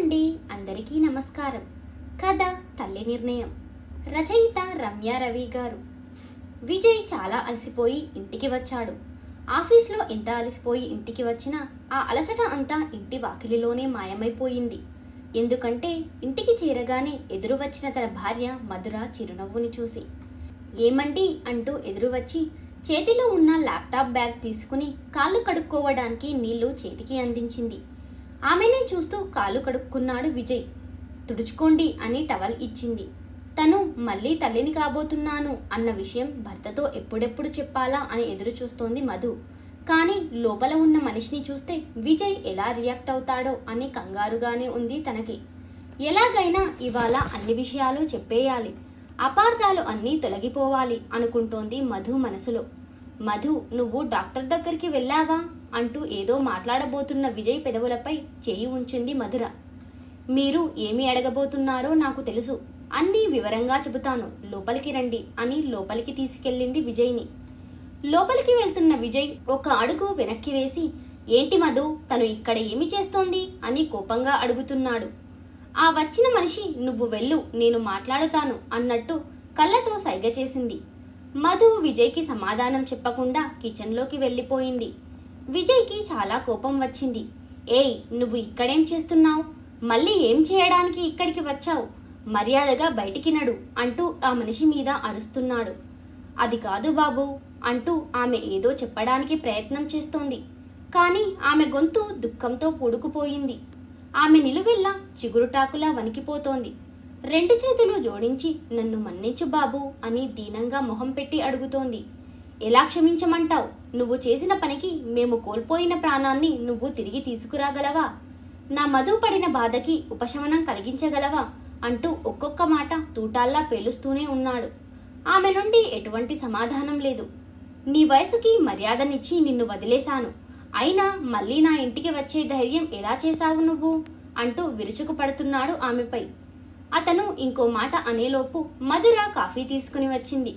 అండి, అందరికీ నమస్కారం. కథ తల్లి నిర్ణయం. రచయిత రమ్య రవి గారు. విజయ్ చాలా అలసిపోయి ఇంటికి వచ్చాడు. ఆఫీస్లో ఎంత అలసిపోయి ఇంటికి వచ్చినా ఆ అలసట అంతా ఇంటి వాకిలిలోనే మాయమైపోయింది. ఎందుకంటే ఇంటికి చేరగానే ఎదురు వచ్చిన తన భార్య మధుర చిరునవ్వుని చూసి, ఏమండి అంటూ ఎదురు వచ్చి చేతిలో ఉన్న ల్యాప్టాప్ బ్యాగ్ తీసుకుని కాళ్ళు కడుక్కోవడానికి నీళ్లు చేతికి అందించింది. ఆమెనే చూస్తూ కాళ్ళు కడుక్కున్నాడు విజయ్. తుడుచుకోండి అని టవల్ ఇచ్చింది. తను మళ్ళీ తల్లిని కాబోతున్నాను అన్న విషయం భర్తతో ఎప్పుడెప్పుడు చెప్పాలా అని ఎదురు చూస్తోంది మధు. కానీ లోపల ఉన్న మనిషిని చూస్తే విజయ్ ఎలా రియాక్ట్ అవుతాడో అని కంగారుగానే ఉంది తనకి. ఎలాగైనా ఇవాళ అన్ని విషయాలు చెప్పేయాలి, అపార్థాలు అన్నీ తొలగిపోవాలి అనుకుంటోంది మధు మనసులో. మధు, నువ్వు డాక్టర్ దగ్గరికి వెళ్ళావా అంటూ ఏదో మాట్లాడబోతున్న విజయ్ పెదవులపై చేయి ఉంచింది మధుర. మీరు ఏమి అడగబోతున్నారో నాకు తెలుసు, అన్నీ వివరంగా చెబుతాను, లోపలికి రండి అని లోపలికి తీసుకెళ్ళింది విజయ్ని. లోపలికి వెళ్తున్న విజయ్ ఒక అడుగు వెనక్కి వేసి, ఏంటి మధు, తను ఇక్కడ ఏమి చేస్తోంది అని కోపంగా అడుగుతున్నాడు. ఆ వచ్చిన మనిషి నువ్వు వెళ్ళు, నేను మాట్లాడుతాను అన్నట్టు కళ్ళతో సైగ చేసింది. మధు విజయ్కి సమాధానం చెప్పకుండా కిచెన్లోకి వెళ్ళిపోయింది. విజయ్కి చాలా కోపం వచ్చింది. ఏయ్, నువ్వు ఇక్కడేం చేస్తున్నావు? మళ్ళీ ఏం చేయడానికి ఇక్కడికి వచ్చావు? మర్యాదగా బయటికి నడు అంటూ ఆ మనిషి మీద అరుస్తున్నాడు. అది కాదు బాబు అంటూ ఆమె ఏదో చెప్పడానికి ప్రయత్నం చేస్తోంది. కానీ ఆమె గొంతు దుఃఖంతో పూడుకుపోయింది. ఆమె నిలువెల్లా చిగురుటాకులా వణికిపోతోంది. రెండు చేతులు జోడించి, నన్ను మన్నించు బాబు అని దీనంగా మొహం పెట్టి అడుగుతోంది. ఎలా క్షమించమంటావు? నువ్వు చేసిన పనికి మేము కోల్పోయిన ప్రాణాన్ని నువ్వు తిరిగి తీసుకురాగలవా? నా మధు పడిన బాధకి ఉపశమనం కలిగించగలవా అంటూ ఒక్కొక్క మాట తూటాల్లా పేలుస్తూనే ఉన్నాడు. ఆమె నుండి ఎటువంటి సమాధానం లేదు. నీ వయసుకి మర్యాదనిచ్చి నిన్ను వదిలేశాను, అయినా మళ్ళీ నా ఇంటికి వచ్చే ధైర్యం ఎలా చేశావు నువ్వు అంటూ విరుచుకు పడుతున్నాడు ఆమెపై. అతను ఇంకో మాట అనేలోపు మధుర కాఫీ తీసుకుని వచ్చింది.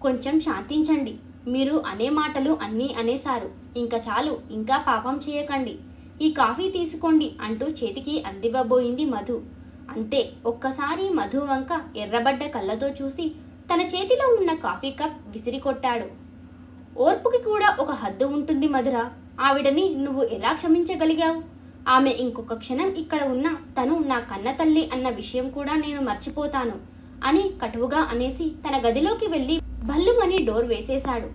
కొంచెం శాంతించండి, మీరు అనే మాటలు అన్నీ అనేశారు, ఇంకా చాలు, ఇంకా పాపం చేయకండి, ఈ కాఫీ తీసుకోండి అంటూ చేతికి అందివ్వబోయింది మధు. అంతే, ఒక్కసారి మధు వంక ఎర్రబడ్డ కళ్ళతో చూసి తన చేతిలో ఉన్న కాఫీ కప్ విసిరికొట్టాడు. ఓర్పుకి కూడా ఒక హద్దు ఉంటుంది మధుర, ఆవిడని నువ్వు ఎలా క్షమించగలిగావు? ఆమె ఇంకొక క్షణం ఇక్కడ ఉన్న తను నా కన్న తల్లి అన్న విషయం కూడా నేను మర్చిపోతాను అని కటువుగా అనేసి తన గదిలోకి వెళ్లి భల్లుమని డోర్ వేసేశాడు.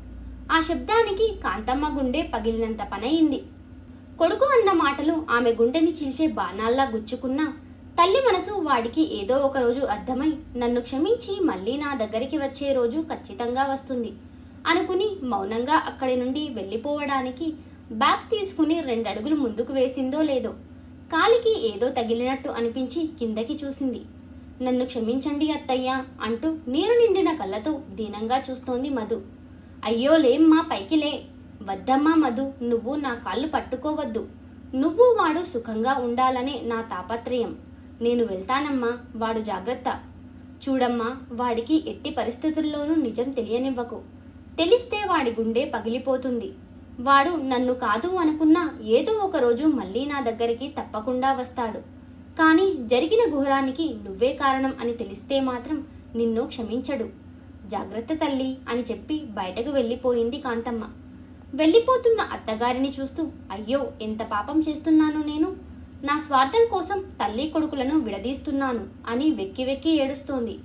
ఆ శబ్దానికి కాంతమ్మ గుండె పగిలినంత పనయింది. కొడుకు అన్న మాటలు ఆమె గుండెని చీల్చే బాణాల్లా గుచ్చుకున్నా తల్లి మనసు వాడికి ఏదో ఒక రోజు అర్థమై నన్ను క్షమించి మళ్ళీ నా దగ్గరికి వచ్చే రోజు ఖచ్చితంగా వస్తుంది అనుకుని మౌనంగా అక్కడి నుండి వెళ్ళిపోవడానికి బ్యాగ్ తీసుకుని 2 అడుగులు ముందుకు వేసిందో లేదో కాలికి ఏదో తగిలినట్టు అనిపించి కిందకి చూసింది. నన్ను క్షమించండి అత్తయ్య అంటూ నీరు నిండిన కళ్ళతో దీనంగా చూస్తోంది మధు. అయ్యో లేమ్మా, పైకి లే. వద్దమ్మా మధు, నువ్వు నా కాళ్ళు పట్టుకోవద్దు. నువ్వు వాడు సుఖంగా ఉండాలనే నా తాపత్రయం. నేను వెళ్తానమ్మా, వాడు జాగ్రత్త. చూడమ్మా, వాడికి ఎట్టి పరిస్థితుల్లోనూ నిజం తెలియనివ్వకు. తెలిస్తే వాడి గుండె పగిలిపోతుంది. వాడు నన్ను కాదు అనుకున్నా ఏదో ఒక రోజు మళ్ళీ నా దగ్గరికి తప్పకుండా వస్తాడు. కానీ జరిగిన ఘోరానికి నువ్వే కారణం అని తెలిస్తే మాత్రం నిన్ను క్షమించడు. జాగ్రత్త తల్లి అని చెప్పి బయటకు వెళ్ళిపోయింది కాంతమ్మ. వెళ్ళిపోతున్న అత్తగారిని చూస్తూ, అయ్యో ఎంత పాపం చేస్తున్నాను నేను, నా స్వార్థం కోసం తల్లి కొడుకులను విడదీస్తున్నాను అని వెక్కి వెక్కి ఏడుస్తోంది.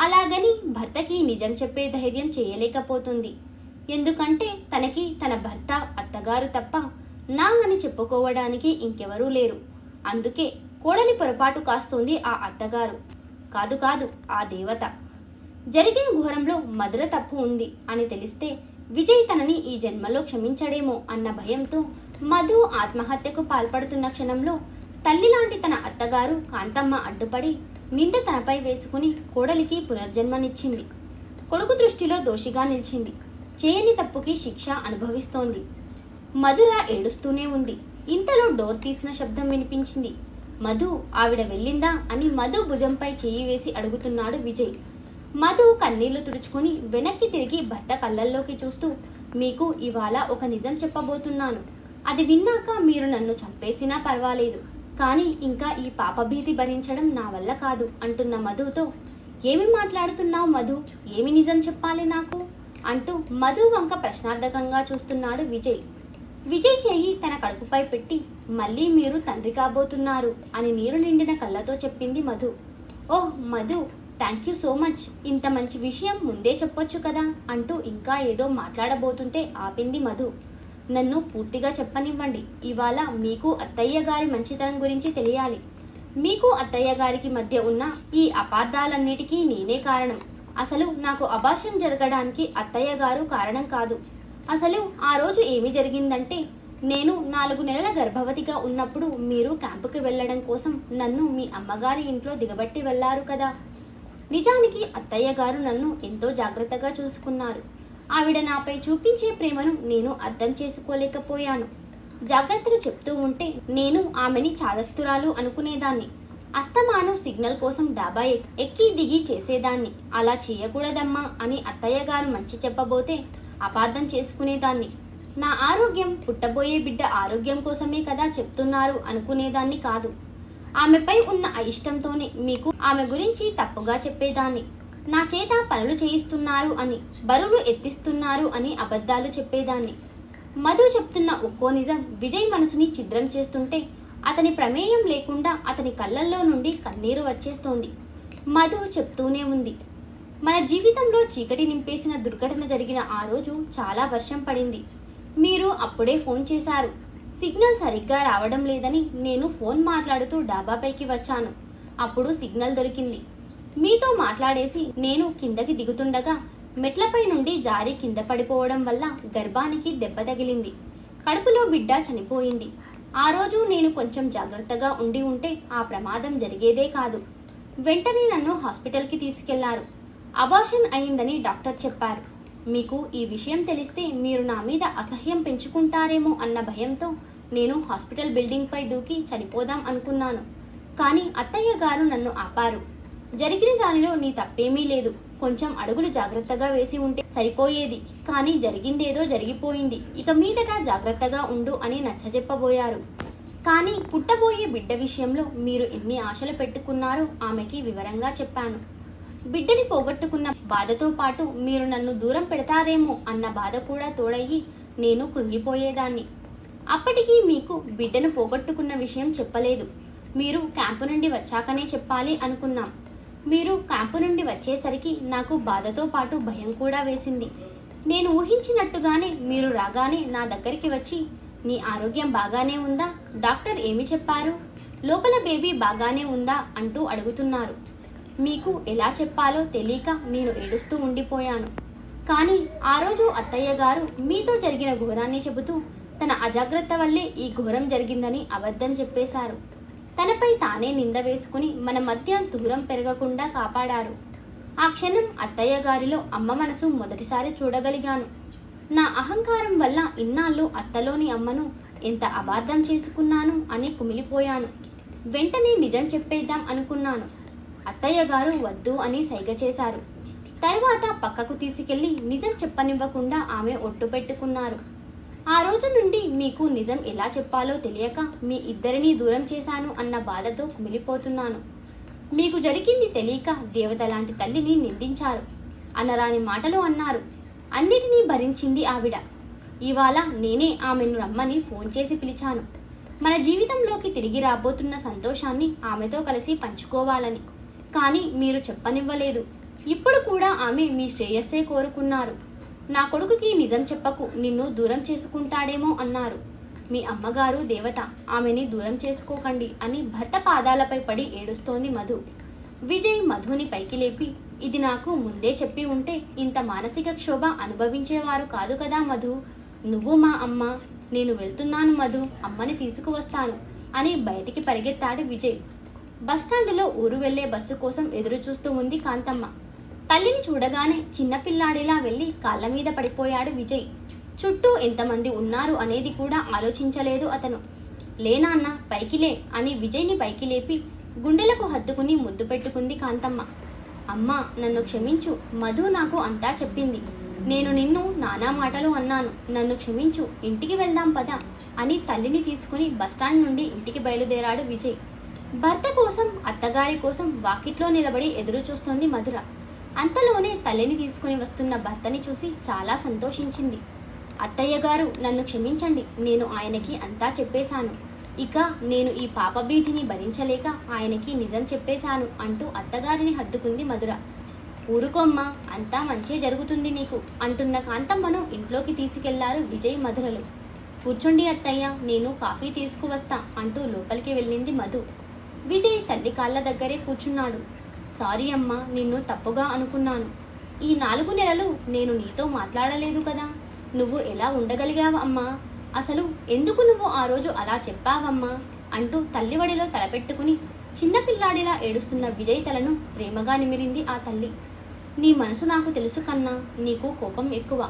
అలాగని భర్తకి నిజం చెప్పే ధైర్యం చేయలేకపోతుంది. ఎందుకంటే తనకి తన భర్త, అత్తగారు తప్ప నా అని చెప్పుకోవడానికి ఇంకెవరూ లేరు. అందుకే కోడలి పొరపాటు కాస్తోంది ఆ అత్తగారు, కాదు కాదు ఆ దేవత. జరిగిన ఘోరంలో మధుర తప్పు ఉంది అని తెలిస్తే విజయ్ తనని ఈ జన్మలో క్షమించడేమో అన్న భయంతో మధు ఆత్మహత్యకు పాల్పడుతున్న క్షణంలో తల్లి లాంటి తన అత్తగారు కాంతమ్మ అడ్డుపడి నింద తనపై వేసుకుని కోడలికి పునర్జన్మనిచ్చింది. కొడుకు దృష్టిలో దోషిగా నిలిచింది. చేయని తప్పుకి శిక్ష అనుభవిస్తోంది. మధుర ఏడుస్తూనే ఉంది. ఇంతలో డోర్ తీసిన శబ్దం వినిపించింది. మధు, ఆవిడ వెళ్ళిందా అని మధు భుజంపై చేయి వేసి అడుగుతున్నాడు విజయ్. మధు కన్నీళ్లు తుడుచుకుని వెనక్కి తిరిగి భర్త కళ్ళల్లోకి చూస్తూ, మీకు ఇవాళ ఒక నిజం చెప్పబోతున్నాను. అది విన్నాక మీరు నన్ను చంపేసినా పర్వాలేదు, కానీ ఇంకా ఈ పాపభీతి భరించడం నా వల్ల కాదు అంటున్న మధుతో, ఏమి మాట్లాడుతున్నావు మధు, ఏమి నిజం చెప్పాలి నాకు అంటూ మధు వంక ప్రశ్నార్థకంగా చూస్తున్నాడు విజయ్. విజయ్ చెయ్యి తన కడుపుపై పెట్టి, మళ్ళీ మీరు తండ్రి కాబోతున్నారు అని నీరు నిండిన కళ్ళతో చెప్పింది Madhu. Oh Madhu, thank you so much, ఇంత మంచి విషయం ముందే చెప్పొచ్చు కదా అంటూ ఇంకా ఏదో మాట్లాడబోతుంటే ఆపింది మధు. నన్ను పూర్తిగా చెప్పనివ్వండి. ఇవాళ మీకు అత్తయ్య గారి మంచితనం గురించి తెలియాలి. మీకు అత్తయ్య గారికి మధ్య ఉన్న ఈ అపార్థాలన్నిటికీ నేనే కారణం. అసలు నాకు అబార్షన్ జరగడానికి అత్తయ్య గారు కారణం కాదు. అసలు ఆ రోజు ఏమి జరిగిందంటే, నేను 4 నెలల గర్భవతిగా ఉన్నప్పుడు మీరు క్యాంపుకి వెళ్ళడం కోసం నన్ను మీ అమ్మగారి ఇంట్లో దిగబట్టి వెళ్ళారు కదా. నిజానికి అత్తయ్య గారు నన్ను ఎంతో జాగ్రత్తగా చూసుకున్నారు. ఆవిడ నాపై చూపించే ప్రేమను నేను అర్థం చేసుకోలేకపోయాను. జాగ్రత్తలు చెప్తూ ఉంటే నేను ఆమెని చాదస్తురాలు అనుకునేదాన్ని. అస్తమాను సిగ్నల్ కోసం డాబా ఎక్కి దిగి చేసేదాన్ని. అలా చేయకూడదమ్మా అని అత్తయ్య గారు మంచి చెప్పబోతే అపార్థం చేసుకునేదాన్ని. నా ఆరోగ్యం పుట్టబోయే బిడ్డ ఆరోగ్యం కోసమే కదా చెప్తున్నారు అనుకునేదాన్ని కాదు. ఆమెపై ఉన్న అయిష్టంతోనే మీకు ఆమె గురించి తప్పుగా చెప్పేదాన్ని. నా చేత పనులు చేయిస్తున్నారు అని, బరువులు ఎత్తిస్తున్నారు అని అబద్ధాలు చెప్పేదాన్ని. మధు చెప్తున్న ఒక్కో నిజం విజయ్ మనసుని ఛిద్రం చేస్తుంటే అతని ప్రమేయం లేకుండా అతని కళ్ళల్లో నుండి కన్నీరు వచ్చేస్తోంది. మధు చెప్తూనే ఉంది, మన జీవితంలో చీకటి నింపేసిన దుర్ఘటన జరిగిన ఆ రోజు చాలా వర్షం పడింది. మీరు అప్పుడే ఫోన్ చేశారు. సిగ్నల్ సరిగ్గా రావడం లేదని నేను ఫోన్ మాట్లాడుతూ డాబాపైకి వచ్చాను. అప్పుడు సిగ్నల్ దొరికింది. మీతో మాట్లాడేసి నేను కిందకి దిగుతుండగా మెట్లపై నుండి జారి కింద పడిపోవడం వల్ల గర్భానికి దెబ్బ తగిలింది. కడుపులో బిడ్డ చనిపోయింది. ఆ రోజు నేను కొంచెం జాగ్రత్తగా ఉండి ఉంటే ఆ ప్రమాదం జరిగేదే కాదు. వెంటనే నన్ను హాస్పిటల్కి తీసుకెళ్లారు. అబార్షన్ అయిందని డాక్టర్ చెప్పారు. మీకు ఈ విషయం తెలిస్తే మీరు నా మీద అసహ్యం పెంచుకుంటారేమో అన్న భయంతో నేను హాస్పిటల్ బిల్డింగ్పై దూకి చనిపోదాం అనుకున్నాను. కానీ అత్తయ్య గారు నన్ను ఆపారు. జరిగిన దానిలో నీ తప్పేమీ లేదు. కొంచెం అడుగులు జాగ్రత్తగా వేసి ఉంటే సరిపోయేది. కానీ జరిగిందేదో జరిగిపోయింది. ఇక మీదట జాగ్రత్తగా ఉండు అని నచ్చజెప్పబోయారు. కానీ పుట్టబోయే బిడ్డ విషయంలో మీరు ఎన్ని ఆశలు పెట్టుకున్నారో ఆమెకి వివరంగా చెప్పాను. బిడ్డని పోగొట్టుకున్న బాధతో పాటు మీరు నన్ను దూరం పెడతారేమో అన్న బాధ కూడా తోడయ్యి నేను కృంగిపోయేదాన్ని. అప్పటికీ మీకు బిడ్డను పోగొట్టుకున్న విషయం చెప్పలేదు. మీరు క్యాంపు నుండి వచ్చాకనే చెప్పాలి అనుకున్నాం. మీరు క్యాంపు నుండి వచ్చేసరికి నాకు బాధతో పాటు భయం కూడా వేసింది. నేను ఊహించినట్టుగానే మీరు రాగానే నా దగ్గరికి వచ్చి, నీ ఆరోగ్యం బాగానే ఉందా, డాక్టర్ ఏమి చెప్పారు, లోపల బేబీ బాగానే ఉందా అంటూ అడుగుతున్నారు. మీకు ఎలా చెప్పాలో తెలియక నేను ఏడుస్తూ ఉండిపోయాను. కానీ ఆ రోజు అత్తయ్య గారు మీతో జరిగిన ఘోరాన్ని చెబుతూ తన అజాగ్రత్త వల్లే ఈ ఘోరం జరిగిందని అబద్ధం చెప్పేశారు. తనపై తానే నింద వేసుకుని మన మధ్య దూరం పెరగకుండా కాపాడారు. ఆ క్షణం అత్తయ్య గారిలో అమ్మ మనసు మొదటిసారి చూడగలిగాను. నా అహంకారం వల్ల ఇన్నాళ్ళు అత్తలోని అమ్మను ఎంత అబార్థం చేసుకున్నాను అని కుమిలిపోయాను. వెంటనే నిజం చెప్పేద్దాం అనుకున్నాను. అత్తయ్య గారు వద్దు అని సైగ చేశారు. తర్వాత పక్కకు తీసుకెళ్లి నిజం చెప్పనివ్వకుండా ఆమె ఒట్టు పెట్టుకున్నారు. ఆ రోజు నుండి మీకు నిజం ఎలా చెప్పాలో తెలియక మీ ఇద్దరినీ దూరం చేశాను అన్న బాధతో కుమిలిపోతున్నాను. మీకు జరిగింది తెలియక దేవత లాంటి తల్లిని నిందించారు. అనరాని మాటలు అన్నారు. అన్నిటినీ భరించింది ఆవిడ. ఇవాళ నేనే ఆమెను రమ్మని ఫోన్ చేసి పిలిచాను. మన జీవితంలోకి తిరిగి రాబోతున్న సంతోషాన్ని ఆమెతో కలిసి పంచుకోవాలని. కానీ మీరు చెప్పనివ్వలేదు. ఇప్పుడు కూడా ఆమె మీ శ్రేయస్సే కోరుకున్నారు. నా కొడుకుకి నిజం చెప్పకు, నిన్ను దూరం చేసుకుంటాడేమో అన్నారు. మీ అమ్మగారు దేవత, ఆమెని దూరం చేసుకోకండి అని భర్త పాదాలపై పడి ఏడుస్తోంది మధు. విజయ్ మధుని పైకి లేపి, ఇది నాకు ముందే చెప్పి ఉంటే ఇంత మానసిక క్షోభ అనుభవించేవారు కాదు కదా మధు. నువ్వు మా అమ్మ, నేను వెళ్తున్నాను మధు, అమ్మని తీసుకువస్తాను అని బయటికి పరిగెత్తాడు విజయ్. బస్టాండులో ఊరు వెళ్లే బస్సు కోసం ఎదురు చూస్తూ ఉంది కాంతమ్మ. తల్లిని చూడగానే చిన్నపిల్లాడిలా వెళ్ళి కాళ్ళ మీద పడిపోయాడు విజయ్. చుట్టూ ఎంతమంది ఉన్నారు అనేది కూడా ఆలోచించలేదు అతను. లేనాన్న పైకిలే అని విజయ్ని పైకి లేపి గుండెలకు హత్తుకుని ముద్దు పెట్టుకుంది కాంతమ్మ. అమ్మా నన్ను క్షమించు, మధు నాకు అంతా చెప్పింది. నేను నిన్ను నానా మాటలు అన్నాను, నన్ను క్షమించు, ఇంటికి వెళ్దాం పద అని తల్లిని తీసుకుని బస్టాండ్ నుండి ఇంటికి బయలుదేరాడు విజయ్. భర్త కోసం, అత్తగారి కోసం వాకిట్లో నిలబడి ఎదురు చూస్తోంది మధుర. అంతలోనే తల్లిని తీసుకుని వస్తున్న భర్తని చూసి చాలా సంతోషించింది. అత్తయ్య గారు, నన్ను క్షమించండి, నేను ఆయనకి అంతా చెప్పేశాను. ఇక నేను ఈ పాపభీతిని భరించలేక ఆయనకి నిజం చెప్పేశాను అంటూ అత్తగారిని హత్తుకుంది మధుర. ఊరుకోమ్మా, అంతా మంచే జరుగుతుంది నీకు అంటున్న కాంతమ్మను ఇంట్లోకి తీసుకెళ్లారు విజయ్, మధురలు. కూర్చోండి అత్తయ్య, నేను కాఫీ తీసుకువస్తా అంటూ లోపలికి వెళ్ళింది మధు. విజయ్ తల్లి కాళ్ళ దగ్గరే కూర్చున్నాడు. సారీ అమ్మా, నిన్ను తప్పుగా అనుకున్నాను. ఈ 4 నెలలు నేను నీతో మాట్లాడలేదు కదా, నువ్వు ఎలా ఉండగలిగావు అమ్మా? అసలు ఎందుకు నువ్వు ఆ రోజు అలా చెప్పావమ్మా అంటూ తల్లివడిలో తలపెట్టుకుని చిన్నపిల్లాడిలా ఏడుస్తున్న విజయ్ తలను ప్రేమగా నిమిరింది ఆ తల్లి. నీ మనసు నాకు తెలుసు కన్నా, నీకు కోపం ఎక్కువ.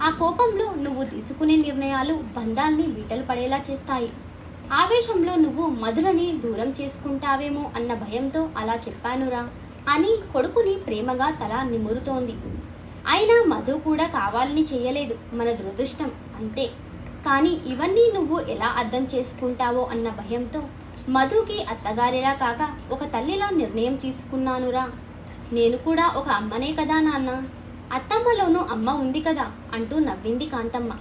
ఆ కోపంలో నువ్వు తీసుకునే నిర్ణయాలు బంధాల్ని బీటలు పడేలా చేస్తాయి. ఆవేశంలో నువ్వు మధురని దూరం చేసుకుంటావేమో అన్న భయంతో అలా చెప్పానురా అని కొడుకుని ప్రేమగా తల నిమురుతోంది. అయినా మధు కూడా కావాలని చేయలేదు, మన దురదృష్టం అంతే. కానీ ఇవన్నీ నువ్వు ఎలా అర్థం చేసుకుంటావో అన్న భయంతో మధుకి అత్తగారిలా కాక ఒక తల్లిలా నిర్ణయం తీసుకున్నానురా. నేను కూడా ఒక అమ్మనే కదా నాన్న, అత్తమ్మలోనూ అమ్మ ఉంది కదా అంటూ నవ్వింది కాంతమ్మ.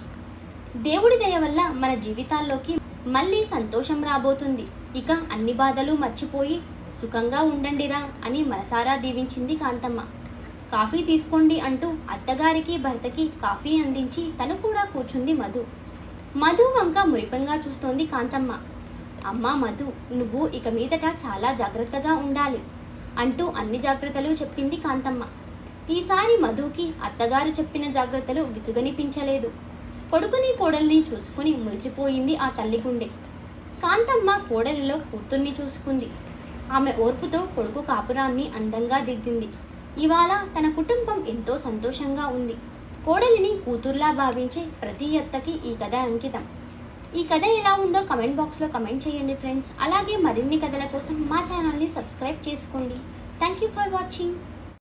దేవుడి దయ వల్ల మన జీవితాల్లోకి మళ్ళీ సంతోషం రాబోతుంది. ఇక అన్ని బాధలు మర్చిపోయి సుఖంగా ఉండండిరా అని మనసారా దీవించింది కాంతమ్మ. కాఫీ తీసుకోండి అంటూ అత్తగారికి భర్తకి కాఫీ అందించి తను కూడా కూర్చుంది మధు. మధు వంక మురిపంగా చూస్తోంది కాంతమ్మ. అమ్మా మధు, నువ్వు ఇక మీదట చాలా జాగ్రత్తగా ఉండాలి అంటూ అన్ని జాగ్రత్తలు చెప్పింది కాంతమ్మ. ఈసారి మధుకి అత్తగారు చెప్పిన జాగ్రత్తలు విసుగనిపించలేదు. కొడుకుని కోడల్ని చూసుకుని మురిసిపోయింది ఆ తల్లి గుండె. కాంతమ్మ కోడలిలో కూతుర్ని చూసుకుంది. ఆమె ఓర్పుతో కొడుకు కాపురాన్ని అందంగా దిద్దింది. ఇవాళ తన కుటుంబం ఎంతో సంతోషంగా ఉంది. కోడలిని కూతుర్లా భావించే ప్రతి అత్తకి ఈ కథ అంకితం. ఈ కథ ఎలా ఉందో కమెంట్ బాక్స్లో కమెంట్ చేయండి ఫ్రెండ్స్. అలాగే మరిన్ని కథల కోసం మా ఛానల్ని సబ్స్క్రైబ్ చేసుకోండి. Thank you for watching.